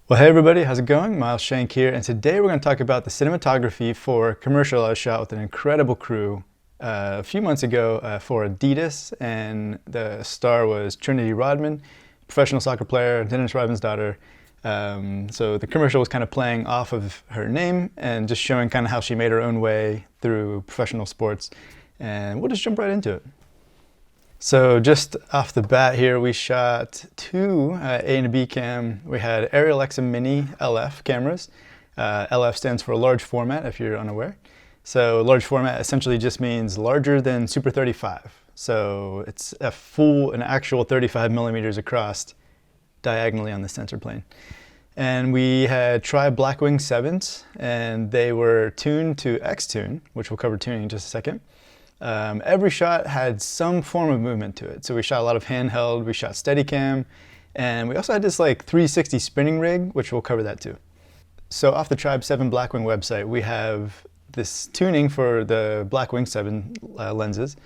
Well, hey everybody, how's it going? Miles Shank here, and today we're going to talk about the cinematography for a commercial I shot with an incredible crew a few months ago for Adidas, and the star was Trinity, professional soccer player, Dennis Rodman's daughter. So the commercial was kind of playing off of her name and just showing kind of how she made her own way through professional sports, and we'll just jump right into it. So just off the bat here, we shot two A and B cam. We had Ariel X and Mini LF cameras. LF stands for large format, if you're unaware. So large format essentially just means larger than Super 35. So it's an actual 35 millimeters across diagonally on the sensor plane. And we had Blackwing 7s, and they were tuned to X-Tune, which we'll cover tuning in just a second. Every shot had some form of movement to it. So we shot a lot of handheld, we shot Steadicam, and we also had this like 360 spinning rig, which we'll cover that too. So off the Tribe 7 Blackwing website, we have this tuning for the Blackwing 7 lenses.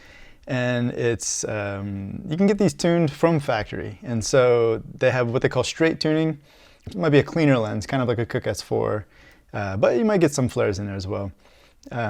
And it's, you can get these tuned from factory. And so they have what they call straight tuning. It might be a cleaner lens, kind of like a Cooke S4, but you might get some flares in there as well.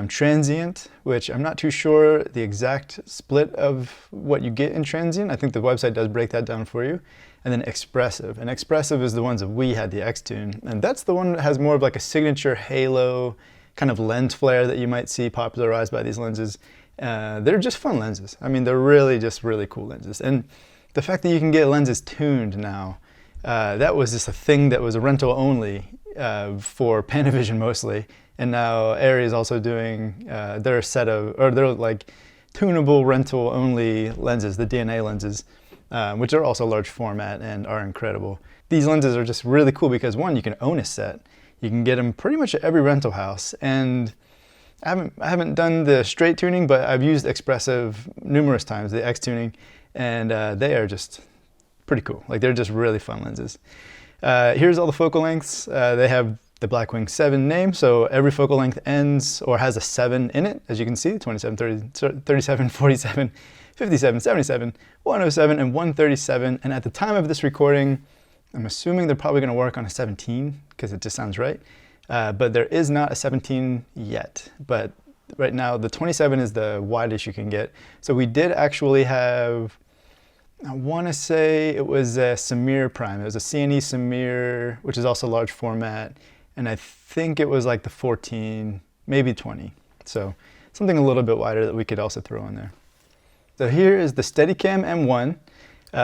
Transient, which I'm not too sure the exact split of what you get in transient. I think the website does break that down for you. And then expressive. And expressive is the ones that we had, the X-Tune. And that's the one that has more of like a signature halo kind of lens flare that you might see popularized by these lenses. They're just fun lenses. I mean, they're really just really cool lenses. And the fact that you can get lenses tuned now, that was just a thing that was a rental only for Panavision mostly. And now Arri is also doing their like tunable rental only lenses, the DNA lenses, which are also large format and are incredible. These lenses are just really cool because one, you can own a set. You can get them pretty much at every rental house. And I haven't done the straight tuning, but I've used expressive numerous times, the X tuning, and they are just pretty cool. Like they're just really fun lenses. Here's all the focal lengths. They have the Blackwing 7 name, so every focal length ends or has a 7 in it, as you can see, 27, 30, 37, 47, 57, 77, 107, and 137. And at the time of this recording, I'm assuming they're probably gonna work on a 17, because it just sounds right. But there is not a 17 yet. But right now, the 27 is the widest you can get. So we did actually have, I want to say it was a Samir Prime. It was a CNE Samir, which is also large format. And I think it was like the 14, maybe 20. So something a little bit wider that we could also throw in there. So here is the Steadicam M1.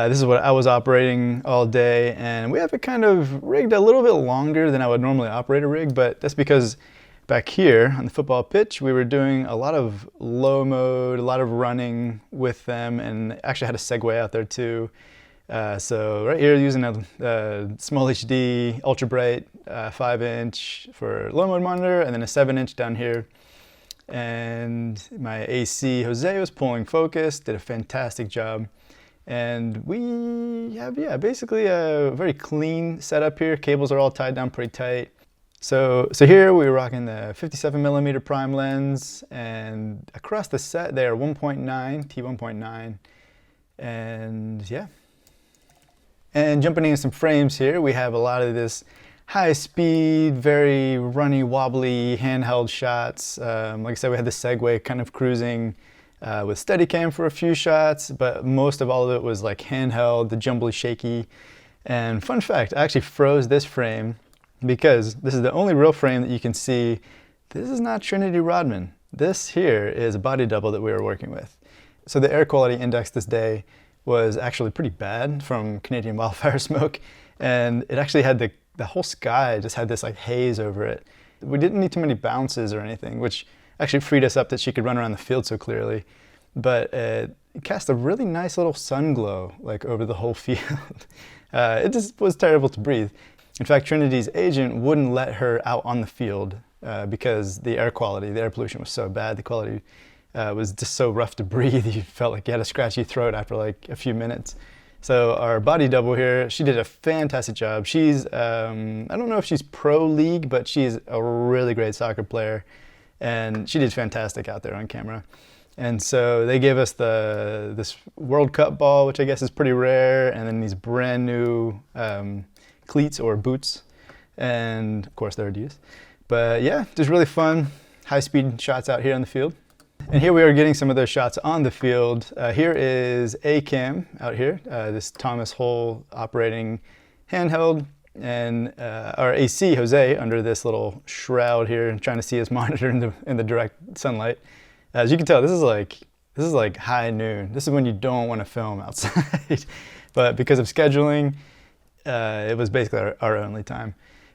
This is what I was operating all day, and we have it kind of rigged a little bit longer than I would normally operate a rig, but that's because back here on the football pitch, we were doing a lot of low mode, a lot of running with them, and actually had a Segway out there too. So right here using a small HD, ultra bright 5-inch for low mode monitor, and then a 7-inch down here. And my AC Jose was pulling focus, did a fantastic job. And we have, basically a very clean setup here. Cables are all tied down pretty tight. So here we were rocking the 57mm prime lens, and across the set they are 1.9, T1.9, and yeah. And jumping into some frames here, we have a lot of this high speed, very runny, wobbly handheld shots. Like I said, we had the Segway kind of cruising with Steadicam for a few shots, but most of all of it was like handheld, the jumbly shaky. And fun fact, I actually froze this frame because this is the only real frame that you can see. This is not Trinity Rodman. This here is a body double that we were working with. So the air quality index this day was actually pretty bad from Canadian wildfire smoke. And it actually had the whole sky just had this like haze over it. We didn't need too many bounces or anything, which actually freed us up that she could run around the field so clearly. But it cast a really nice little sun glow like over the whole field. It just was terrible to breathe. In fact, Trinity's agent wouldn't let her out on the field because the air pollution was so bad. The quality was just so rough to breathe. You felt like you had a scratchy throat after like a few minutes. So our body double here, she did a fantastic job. She's, I don't know if she's pro league, but she's a really great soccer player. And she did fantastic out there on camera. And so they gave us this World Cup ball, which I guess is pretty rare, and then these brand new cleats or boots and of course they're Adidas. But yeah, just really fun, high-speed shots out here on the field. And here we are getting some of those shots on the field. Here is a cam out here, this Thomas Hole operating handheld, and our AC Jose under this little shroud here, and trying to see his monitor in the direct sunlight. As you can tell, this is like high noon. This is when you don't want to film outside, but because of scheduling, it was basically our only time.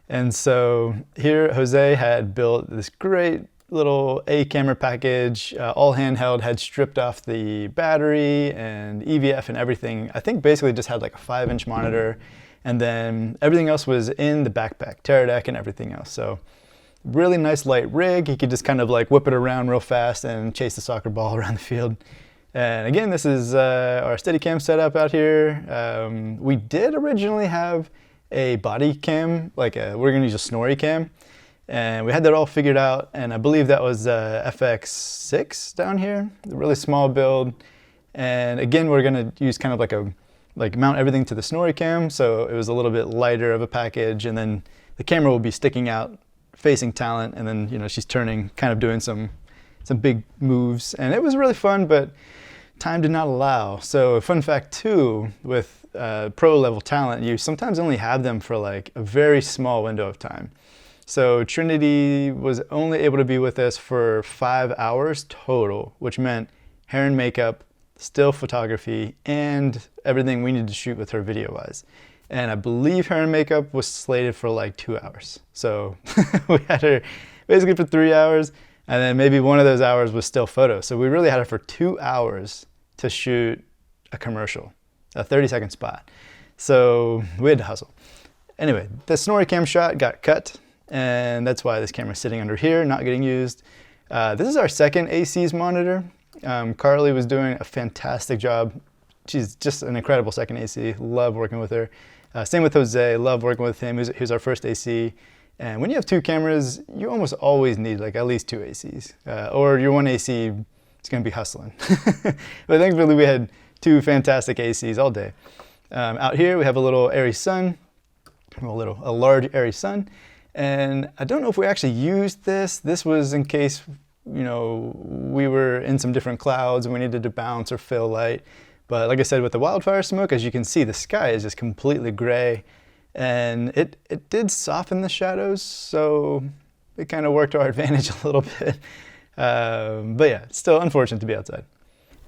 And so here Jose had built this great little A camera package, all handheld, had stripped off the battery and EVF and everything. I think basically just had like a 5-inch monitor, and then everything else was in the backpack, Teradek and everything else. So really nice light rig. He could just kind of like whip it around real fast and chase the soccer ball around the field. And again, this is our Steadicam setup out here. We did originally have a body cam, we're gonna use a snorri cam. And we had that all figured out, and I believe that was FX6 down here, a really small build. And again, we're gonna use kind of like mount everything to the snorri cam, so it was a little bit lighter of a package, and then the camera will be sticking out facing talent, and then, you know, she's turning, kind of doing some big moves. And it was really fun, but time did not allow. So fun fact too, with pro level talent, you sometimes only have them for like a very small window of time. So Trinity was only able to be with us for 5 hours total, which meant hair and makeup, still photography, and everything we needed to shoot with her video-wise. And I believe hair and makeup was slated for like 2 hours. So we had her basically for 3 hours, and then maybe one of those hours was still photo. So we really had her for 2 hours to shoot a commercial, a 30-second spot. So we had to hustle. Anyway, the snorri cam shot got cut, and that's why this camera's sitting under here, not getting used. This is our second AC's monitor. Carly was doing a fantastic job. She's just an incredible second AC. Love working with her. Same with Jose. Love working with him. He was our first AC. And when you have 2 cameras, you almost always need like at least 2 ACs, or your one AC is going to be hustling. But thankfully, we had 2 fantastic ACs all day. Out here, we have a little airy sun, a large airy sun. And I don't know if we actually used this. This was in case, you know, we were in some different clouds and we needed to bounce or fill light. But like I said, with the wildfire smoke, as you can see, the sky is just completely gray. And it did soften the shadows, so it kind of worked to our advantage a little bit. But yeah, still unfortunate to be outside.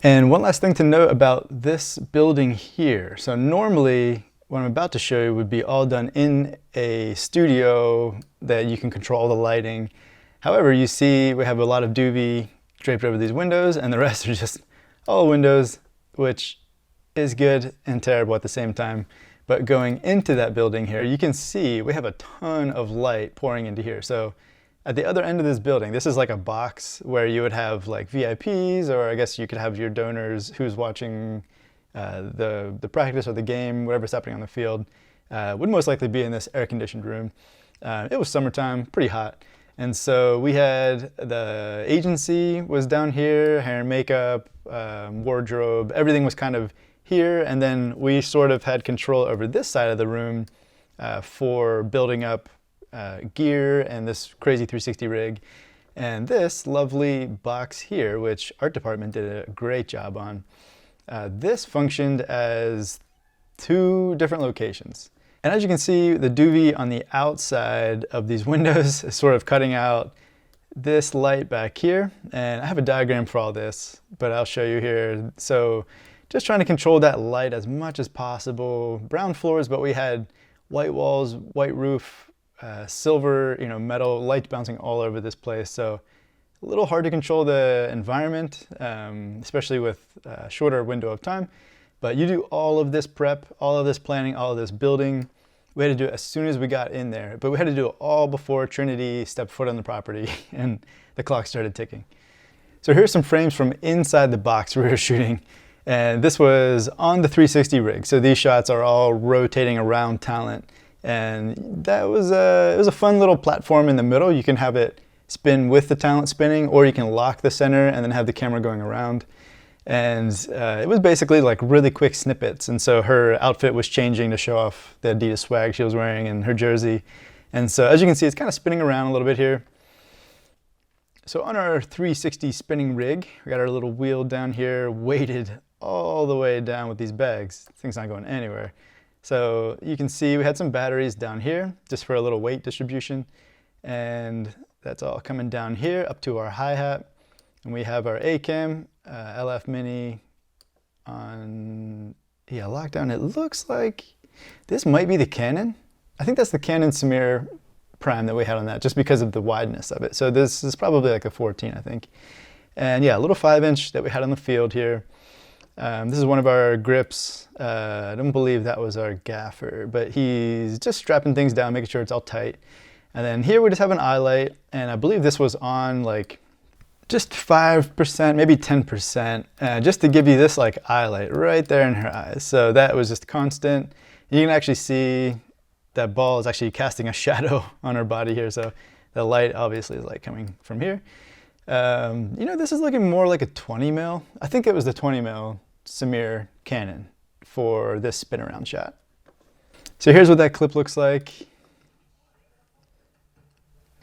And one last thing to note about this building here. So normally, what I'm about to show you would be all done in a studio that you can control all the lighting. However, you see we have a lot of duvet draped over these windows, and the rest are just all windows, which is good and terrible at the same time. But going into that building here, you can see we have a ton of light pouring into here. So at the other end of this building, this is like a box where you would have like VIPs, or I guess you could have your donors who's watching the practice or the game, whatever's happening on the field, would most likely be in this air-conditioned room. It was summertime, pretty hot. And so we had the agency was down here, hair and makeup, wardrobe, everything was kind of here. And then we sort of had control over this side of the room for building up gear and this crazy 360 rig. And this lovely box here, which art department did a great job on. This functioned as 2 different locations. And as you can see, the duvet on the outside of these windows is sort of cutting out this light back here. And I have a diagram for all this, but I'll show you here. So just trying to control that light as much as possible. Brown floors, but we had white walls, white roof, silver, metal, light bouncing all over this place. So a little hard to control the environment, especially with a shorter window of time. But you do all of this prep, all of this planning, all of this building. We had to do it as soon as we got in there, but we had to do it all before Trinity stepped foot on the property and the clock started ticking. So here's some frames from inside the box we were shooting. And this was on the 360 rig. So these shots are all rotating around talent. And that was it was a fun little platform in the middle. You can have it spin with the talent spinning, or you can lock the center and then have the camera going around. And it was basically like really quick snippets. And so her outfit was changing to show off the Adidas swag she was wearing and her jersey. And so as you can see, it's kind of spinning around a little bit here. So on our 360 spinning rig, we got our little wheel down here, weighted all the way down with these bags. This thing's not going anywhere. So you can see we had some batteries down here just for a little weight distribution. And that's all coming down here up to our hi-hat. And we have our A-cam, LF Mini on, yeah, lockdown. It looks like this might be the Canon. I think that's the Canon Samir Prime that we had on that, just because of the wideness of it. So this is probably like a 14, I think. And yeah, a little 5-inch that we had on the field here. This is one of our grips. I don't believe that was our gaffer, but he's just strapping things down, making sure it's all tight. And then here we just have an eye light, and I believe this was on like just 5%, maybe 10%, just to give you this like eye light right there in her eyes. So that was just constant. You can actually see that ball is actually casting a shadow on her body here. So the light obviously is like coming from here. You know, this is looking more like a 20 mil. I think it was the 20 mil Samir Canon for this spin around shot. So here's what that clip looks like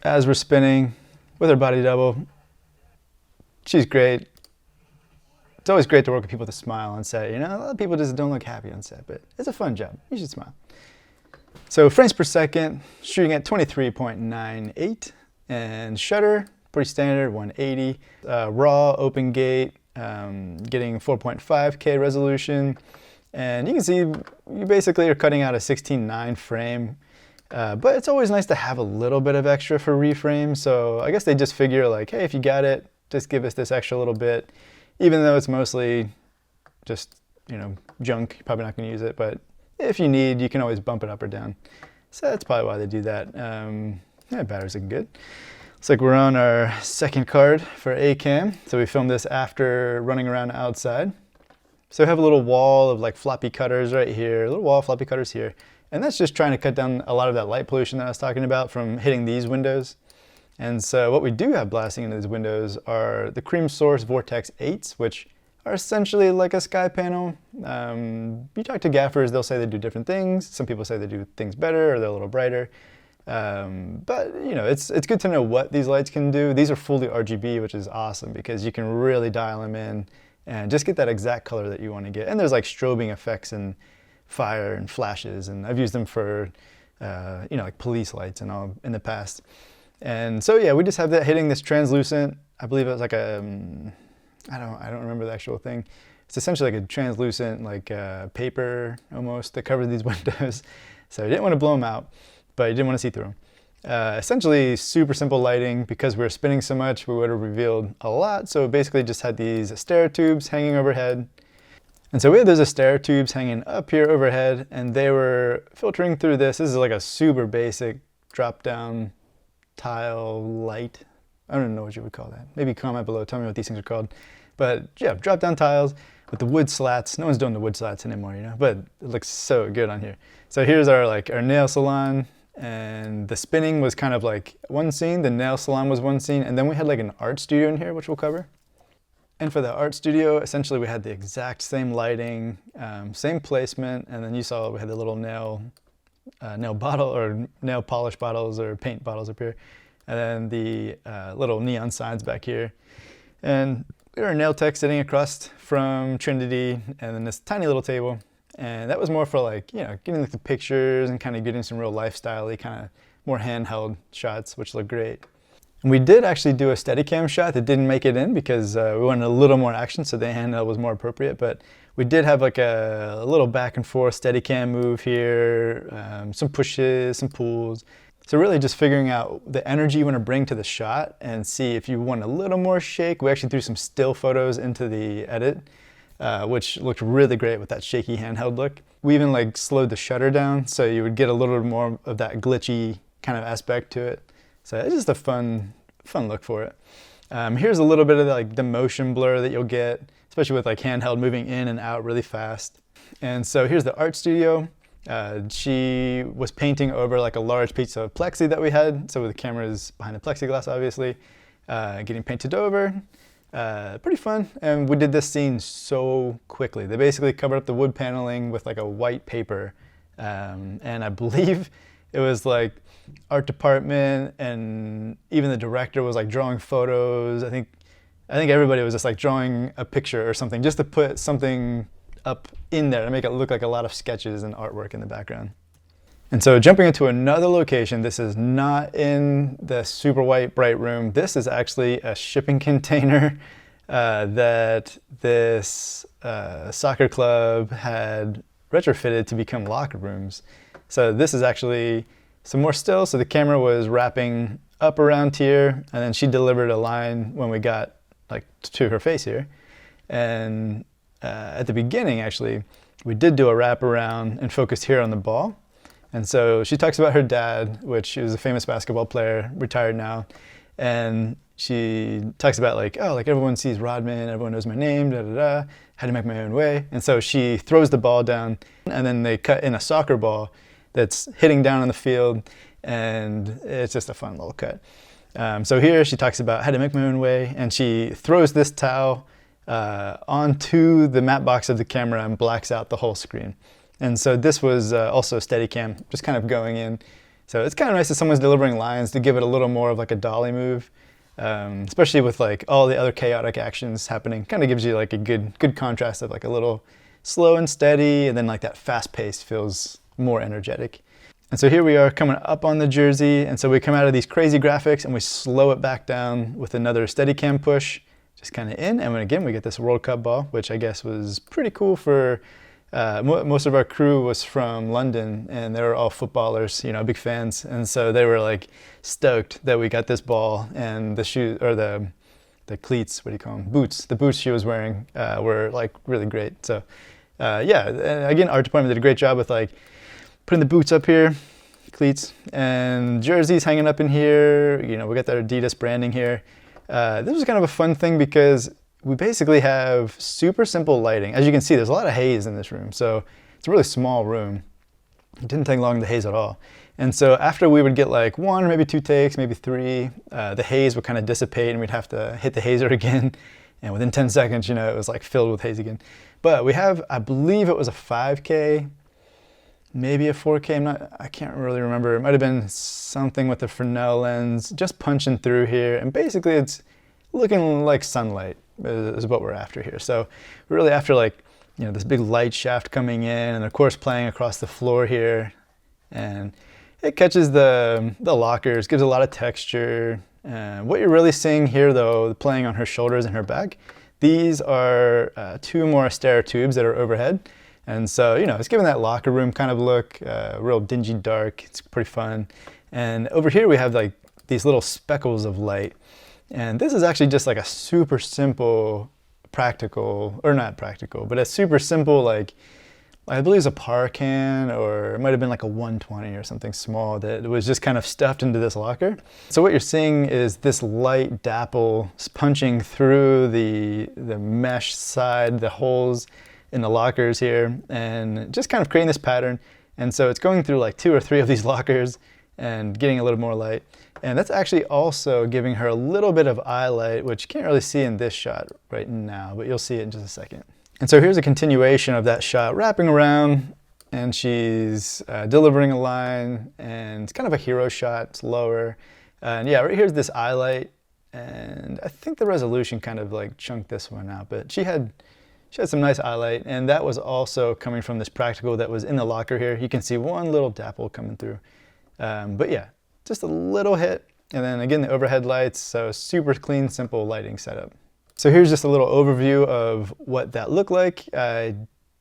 as we're spinning with our body double. She's great. It's always great to work with people with a smile on set. You know, a lot of people just don't look happy on set, but it's a fun job. You should smile. So frames per second, shooting at 23.98, and shutter, pretty standard, 180. Raw, open gate, getting 4.5K resolution. And you can see you basically are cutting out a 16:9 frame. But it's always nice to have a little bit of extra for reframe. So I guess they just figure like, hey, if you got it, just give us this extra little bit. Even though it's mostly just, you know, junk, you're probably not going to use it. But if you need, you can always bump it up or down. So that's probably why they do that. Yeah, batteries looking good. Looks like we're on our second card for A-cam. So we filmed this after running around outside. So we have a little wall of like floppy cutters right here, a little wall of floppy cutters here. And that's just trying to cut down a lot of that light pollution that I was talking about from hitting these windows. And so what we do have blasting into these windows are the Cream Source Vortex 8s, which are essentially like a sky panel. You talk to gaffers, they'll say they do different things. Some people say they do things better or they're a little brighter. But you know, it's good to know what these lights can do. These are fully RGB, which is awesome because you can really dial them in and just get that exact color that you want to get. And there's like strobing effects and fire and flashes, and I've used them for you know, like police lights and all in the past. And so yeah, we just have that hitting this translucent, I believe it was like a I don't remember the actual thing. It's essentially like a translucent like paper almost that covered these windows. So you didn't want to blow them out, but you didn't want to see through them. Essentially super simple lighting. Because we were spinning so much, we would have revealed a lot. So basically just had these Astera tubes hanging overhead. And so we had those Astera tubes hanging up here overhead, and they were filtering through this. This is like a super basic drop down tile light. I don't know what you would call that. Maybe comment below, tell me what these things are called. But yeah, drop down tiles with the wood slats. No one's doing the wood slats anymore, you know, but it looks so good on here. So here's our like our nail salon, and the spinning was kind of like one scene, the nail salon was one scene, and then we had like an art studio in here, which we'll cover. And for the art studio, essentially we had the exact same lighting, same placement, and then you saw we had the little nail bottle or nail polish bottles or paint bottles up here, and then the little neon signs back here. And we were a nail tech sitting across from Trinity, and then this tiny little table. And that was more for like, you know, getting like the pictures and kind of getting some real lifestyle-y, kind of more handheld shots, which look great. And we did actually do a Steadicam shot that didn't make it in because we wanted a little more action, so the handheld was more appropriate. But we did have like a little back and forth Steadicam move here, some pushes, some pulls. So really just figuring out the energy you want to bring to the shot and see if you want a little more shake. We actually threw some still photos into the edit, which looked really great with that shaky handheld look. We even like slowed the shutter down so you would get a little more of that glitchy kind of aspect to it. So it's just a fun look for it. Here's a little bit of like the motion blur that you'll get, especially with like handheld moving in and out really fast. And so here's the art studio. She was painting over like a large piece of plexi that we had. So the camera's behind the plexiglass, obviously, getting painted over. Pretty fun. And we did this scene so quickly. They basically covered up the wood paneling with like a white paper. And I believe it was like art department, and even the director was like drawing photos. I think everybody was just like drawing a picture or something just to put something up in there to make it look like a lot of sketches and artwork in the background. And so jumping into another location, this is not in the super white bright room. This is actually a shipping container that this soccer club had retrofitted to become locker rooms. So this is actually some more still. So the camera was wrapping up around here, and then she delivered a line when we got like to her face here. And at the beginning, actually, we did do a wrap around and focused here on the ball. And so she talks about her dad, which is a famous basketball player, retired now. And she talks about like, oh, like everyone sees Rodman, everyone knows my name, da da da, had to make my own way. And so she throws the ball down, and then they cut in a soccer ball that's hitting down on the field, and it's just a fun little cut. So here she talks about how to make my own way, and she throws this towel onto the matte box of the camera and blacks out the whole screen. And so this was also Steadicam, just kind of going in. So it's kind of nice if someone's delivering lines to give it a little more of like a dolly move, especially with like all the other chaotic actions happening. Kind of gives you like a good contrast of like a little slow and steady, and then like that fast pace feels more energetic. And so here we are coming up on the jersey, and so we come out of these crazy graphics and we slow it back down with another Steadicam push, just kind of in, and then again we get this World Cup ball, which I guess was pretty cool for most of our crew was from London, and they were all footballers, you know, big fans, and so they were like stoked that we got this ball, and the shoes, or the cleats, what do you call them, boots, the boots she was wearing were like really great. So yeah, and again, art department did a great job with like putting the boots up here, cleats, and jerseys hanging up in here. You know, we got the Adidas branding here. This was kind of a fun thing because we basically have super simple lighting. As you can see, there's a lot of haze in this room, so it's a really small room. It didn't take long to haze at all. And so after we would get like 1 or maybe 2 takes, maybe 3, the haze would kind of dissipate and we'd have to hit the hazer again. And within 10 seconds, you know, it was like filled with haze again. But we have, I believe it was a 5K, maybe a 4K, I can't really remember. It might have been something with the Fresnel lens, just punching through here. And basically it's looking like sunlight is what we're after here. So we're really after like, you know, this big light shaft coming in, and of course playing across the floor here. And it catches the lockers, gives a lot of texture. What you're really seeing here though, playing on her shoulders and her back, these are 2 more Astera tubes that are overhead. And so, you know, it's giving that locker room kind of look, real dingy dark. It's pretty fun. And over here we have like these little speckles of light. And this is actually just like a super simple practical, or not practical, but a super simple, like, I believe it's a par can, or it might have been like a 120 or something small that was just kind of stuffed into this locker. So what you're seeing is this light dapple punching through the mesh side, the holes in the lockers here, and just kind of creating this pattern. And so it's going through like 2 or 3 of these lockers and getting a little more light. And that's actually also giving her a little bit of eye light, which you can't really see in this shot right now, but you'll see it in just a second. And so here's a continuation of that shot, wrapping around, and she's delivering a line, and it's kind of a hero shot, it's lower. And yeah, right here's this eye light, and I think the resolution kind of like chunked this one out, but she had some nice eye light, and that was also coming from this practical that was in the locker here. You can see one little dapple coming through. But yeah, just a little hit, and then again the overhead lights, so super clean, simple lighting setup. So here's just a little overview of what that looked like. I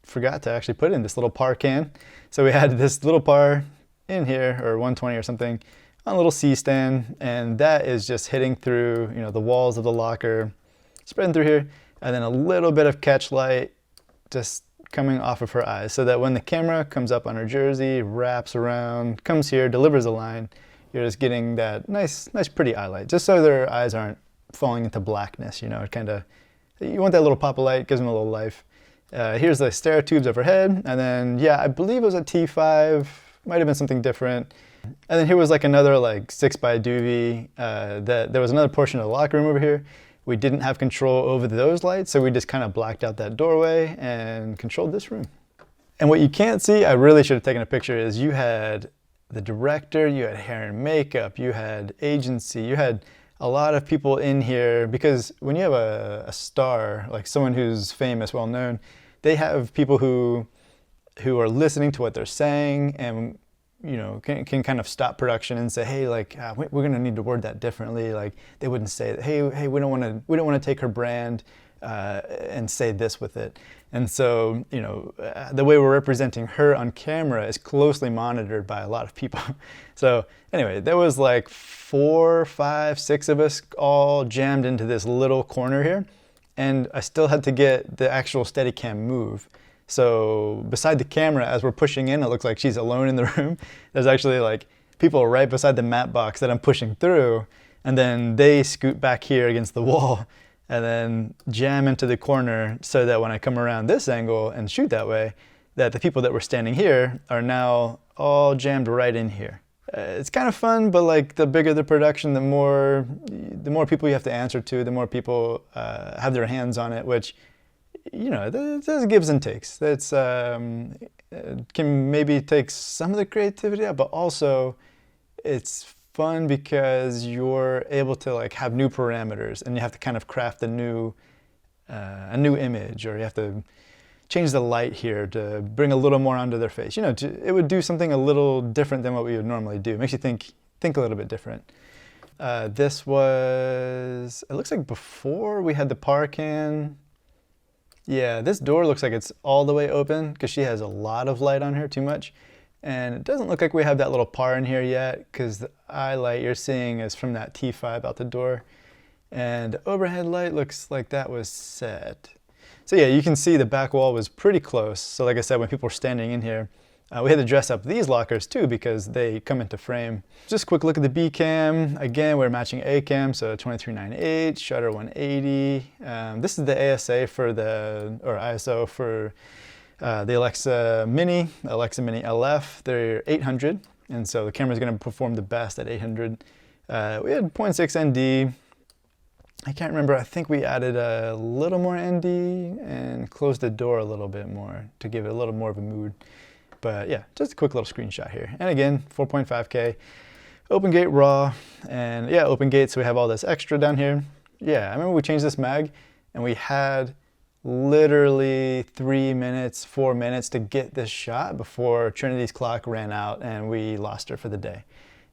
forgot to actually put in this little par can. So we had this little par in here, or 120 or something, on a little C-stand, and that is just hitting through, you know, the walls of the locker, spreading through here, and then a little bit of catch light just coming off of her eyes, so that when the camera comes up on her jersey, wraps around, comes here, delivers a line, you're just getting that nice pretty eye light, just so their eyes aren't falling into blackness, you know. It kind of, you want that little pop of light, gives them a little life. Here's the Astera tubes overhead, and then yeah, I believe it was a T5, might have been something different. And then here was like another like 6x doobie, that there was another portion of the locker room over here. We didn't have control over those lights, so we just kind of blacked out that doorway and controlled this room. And what you can't see, I really should have taken a picture, is you had the director, you had hair and makeup, you had agency, you had a lot of people in here, because when you have a star, like someone who's famous, well known, they have people who are listening to what they're saying and can kind of stop production and say, hey, like we're gonna need to word that differently. Like they wouldn't say, hey, we don't want to take her brand and say this with it. And so, the way we're representing her on camera is closely monitored by a lot of people. So anyway, there was like 4, 5, 6 of us all jammed into this little corner here. And I still had to get the actual Steadicam move. So beside the camera, as we're pushing in, it looks like she's alone in the room. There's actually like people right beside the matte box that I'm pushing through. And then they scoot back here against the wall and then jam into the corner so that when I come around this angle and shoot that way, that the people that were standing here are now all jammed right in here. It's kind of fun, but like the bigger the production, the more people you have to answer to, the more people have their hands on it, which, there's gives and takes. That's can maybe take some of the creativity out, but also it's fun because you're able to like have new parameters, and you have to kind of craft a new image, or you have to change the light here to bring a little more onto their face. It would do something a little different than what we would normally do. It makes you think a little bit different. This was, it looks like before we had the par can. Yeah, this door looks like it's all the way open because she has a lot of light on her, too much. And it doesn't look like we have that little par in here yet, because the eye light you're seeing is from that T5 out the door. And the overhead light looks like that was set. So yeah, you can see the back wall was pretty close. So like I said, when people were standing in here, we had to dress up these lockers too because they come into frame. Just a quick look at the B cam. Again, we're matching A cam, so 23.9.8, shutter 180. This is the ASA for ISO for the Alexa Mini LF. They're 800, and so the camera's going to perform the best at 800. We had 0.6 ND. I can't remember, I think we added a little more ND and closed the door a little bit more to give it a little more of a mood. But yeah, just a quick little screenshot here. And again, 4.5K, open gate raw, and yeah, open gate, so we have all this extra down here. Yeah, I remember we changed this mag, and we had literally 3 minutes, 4 minutes to get this shot before Trinity's clock ran out and we lost her for the day.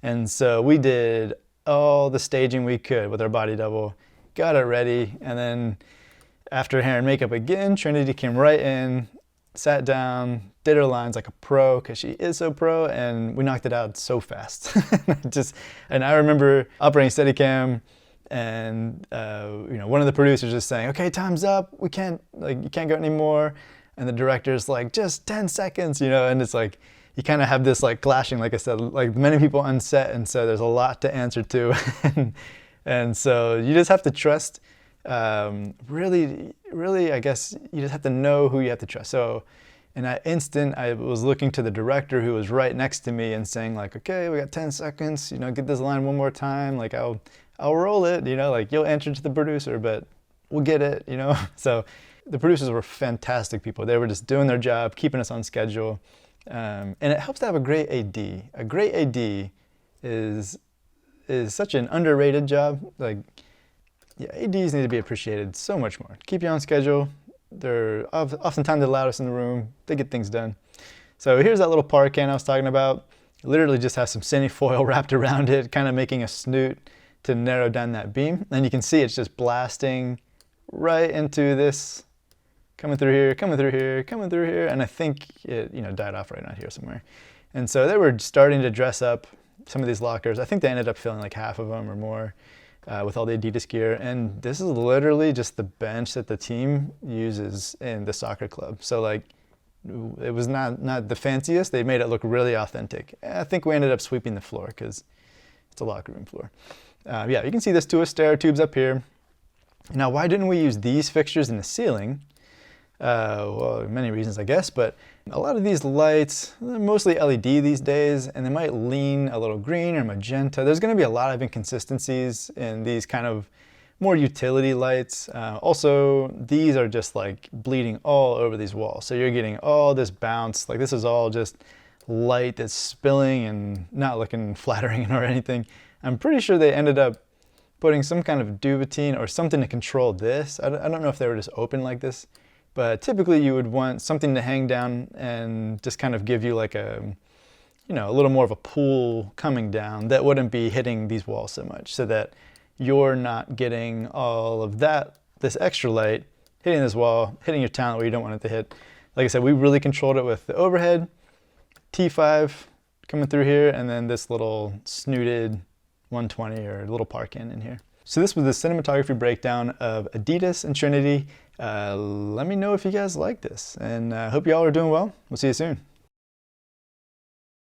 And so we did all the staging we could with our body double, got it ready, and then after hair and makeup again, Trinity came right in, sat down, did her lines like a pro, because she is so pro, and we knocked it out so fast. And I remember operating Steadicam, and one of the producers just saying, okay, time's up, you can't go anymore, and the director's like, just 10 seconds, and it's like, you kind of have this like clashing, like I said, like many people on set, and so there's a lot to answer to. And so you just have to trust, really, I guess you just have to know who you have to trust. So in that instant, I was looking to the director who was right next to me and saying like, okay, we got 10 seconds, get this line one more time, like I'll roll it, like you'll answer to the producer, but we'll get it, So the producers were fantastic people. They were just doing their job, keeping us on schedule. And it helps to have a great AD. A great AD is such an underrated job. Like, yeah, ADs need to be appreciated so much more. Keep you on schedule. They're oftentimes the loudest in the room. They get things done. So here's that little par can I was talking about. It literally just has some cine foil wrapped around it, kind of making a snoot to narrow down that beam. And you can see it's just blasting right into this, coming through here, coming through here, coming through here, and I think it died off right out here somewhere. And so they were starting to dress up some of these lockers. I think they ended up filling like half of them or more with all the Adidas gear. And this is literally just the bench that the team uses in the soccer club. So like, it was not the fanciest. They made it look really authentic. I think we ended up sweeping the floor because it's a locker room floor. Yeah, you can see this 2 stair tubes up here. Now, why didn't we use these fixtures in the ceiling? Well, many reasons, I guess, but a lot of these lights, they're mostly LED these days, and they might lean a little green or magenta. There's going to be a lot of inconsistencies in these kind of more utility lights. Also, these are just like bleeding all over these walls. So you're getting all this bounce. Like this is all just light that's spilling and not looking flattering or anything. I'm pretty sure they ended up putting some kind of duvetine or something to control this. I don't know if they were just open like this, but typically you would want something to hang down and just kind of give you like a, you know, a little more of a pool coming down that wouldn't be hitting these walls so much, so that you're not getting all of that, this extra light hitting this wall, hitting your talent where you don't want it to hit. Like I said, we really controlled it with the overhead, T5 coming through here, and then this little snooted 120 or little parkin in here. So this was the cinematography breakdown of Adidas and Trinity. Let me know if you guys like this, and I hope you all are doing well. We'll see you soon.